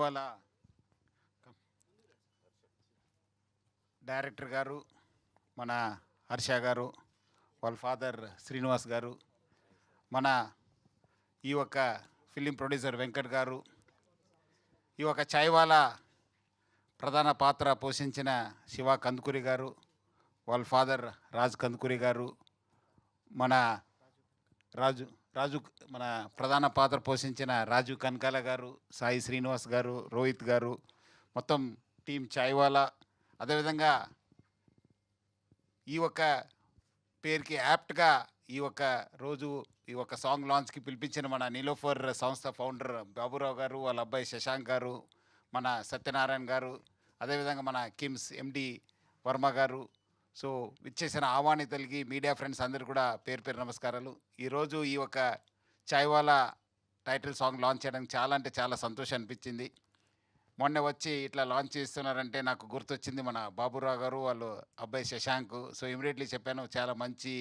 Chaiwala director గారు, మన హర్ష గారు, వాళ్ళ ఫాదర్ శ్రీనివాస్ గారు, మన ఈ యొక్క ఫిలిం ప్రొడ్యూసర్ వెంకట్ గారు, ఈ యొక్క చాయ్వాలా ప్రధాన పాత్ర పోషించిన శివ కందుకూరి గారు, వాళ్ళ ఫాదర్ రాజ్ కందుకూరి గారు, మన రాజు రాజు మన ప్రధాన పాత్ర పోషించిన రాజు కనకాల గారు, సాయి శ్రీనివాస్ గారు, రోహిత్ గారు, మొత్తం టీం చాయ్వాలా. అదేవిధంగా ఈ ఒక్క పేరుకి యాప్ట్గా ఈ ఒక్క రోజు ఈ ఒక్క సాంగ్ లాంచ్కి పిలిపించిన మన నీలోఫర్ సంస్థ ఫౌండర్ బాబురావు గారు, వాళ్ళ అబ్బాయి శశాంక్ గారు, మన సత్యనారాయణ గారు, అదేవిధంగా మన కిమ్స్ ఎండి వర్మ గారు. సో విచ్చేసిన ఆహ్వానితులకి మీడియా ఫ్రెండ్స్ అందరు కూడా పేరు పేరు నమస్కారాలు. ఈరోజు ఈ ఒక చాయ్వాలా టైటిల్ సాంగ్ లాంచ్ చేయడానికి చాలా అంటే చాలా సంతోషం అనిపించింది. మొన్న వచ్చి ఇట్లా లాంచ్ చేస్తున్నారంటే నాకు గుర్తొచ్చింది మన బాబురావు గారు, వాళ్ళు అబ్బాయి శశాంక్. సో ఇమీడియట్లీ చెప్పాను, చాలా మంచి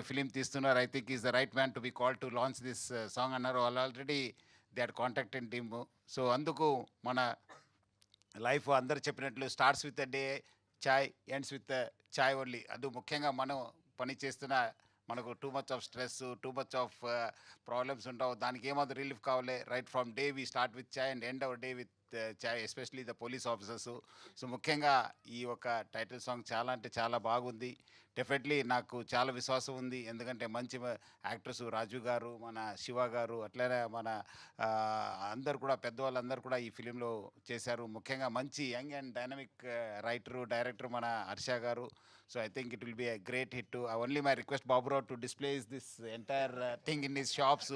ఫిలిం తీస్తున్నారు, I think is the right man to be call to launch this song అన్నారు. వాళ్ళు already they had contact in team. So అందుకు మన లైఫ్ అందరు చెప్పినట్లు starts with day chai, ends with chai only. అది ముఖ్యంగా మనం పని చేస్తున్న మనకు too much of stress, too much of problems ఉంటావు, దానికి ఏమాత్రం రిలీఫ్ కావాలి. Right from day we start with chai and end hour day with chai, especially the police officers. So ముఖ్యంగా ఈ ఒక టైటిల్ సాంగ్ చాలా అంటే చాలా బాగుంది. డెఫినెట్లీ నాకు చాలా విశ్వాసం ఉంది, ఎందుకంటే మంచి యాక్టర్స్ రాజు గారు, మన శివ గారు, అట్లనే మన అందరు కూడా పెద్దవాళ్ళందరూ కూడా ఈ ఫిలింలో చేశారు. ముఖ్యంగా మంచి young and dynamic writer director మన హర్ష గారు. So I think it will be a great hit too. Only my request Baburao to display this entire thing in his shops,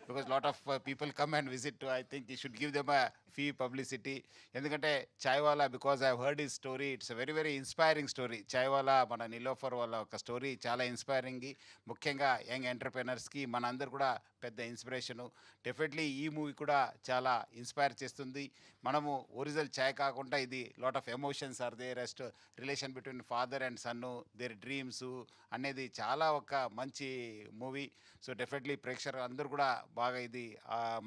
because lot of people come and visit too. I think he should give them a free publicity. ఎందుకంటే Chaiwala, because I heard his story, it's very very inspiring story. Chaiwala మన నీలోఫర్ వాళ్ళ ఒక story చాలా inspiring, ముఖ్యంగా young ఎంటర్ప్రెనర్స్కి మన అందరు కూడా పెద్ద ఇన్స్పిరేషను. డెఫినెట్లీ ఈ మూవీ కూడా చాలా ఇన్స్పైర్ చేస్తుంది. మనము ఒరిజినల్ చాయ్ కాకుండా ఇది lot of emotions are they rest relation between father and సన్ను, దేర్ డ్రీమ్స్ అనేది చాలా ఒక మంచి మూవీ. సో డెఫినెట్లీ ప్రేక్షకులు అందరూ కూడా బాగా ఇది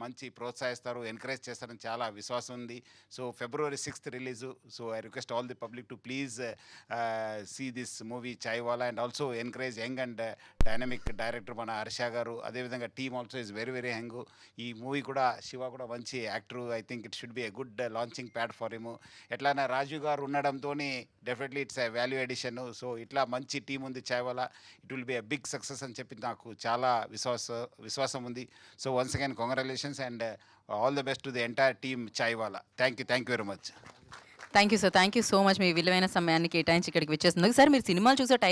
మంచి ప్రోత్సహిస్తారు, ఎంకరేజ్ చేస్తారని చాలా విశ్వాసం ఉంది. So February 6th release. So I request all the public to please see this movie Chaiwala and also encourage young and dynamic director మన హర్ష గారు. అదేవిధంగా team also is very very young. ఈ మూవీ కూడా శివ కూడా మంచి actor. I think it should be a good launching pad for him. ఎట్లానా రాజు గారు ఉండడంతో definitely it's a value addition. So ఇట్లా మంచి టీం ఉంది chaiwala, it will be a big success అని చెప్పి నాకు చాలా విశ్వాసం ఉంది. So once again congratulations and all the best to the entire team Chaiwala. Thank you very much. Thank you sir, thank you so much. మీ విలువైన సమయాన్ని కేటాయించి ఇక్కడికి వచ్చేసింది. సార్ మీరు సినిమాలు చూసే టైం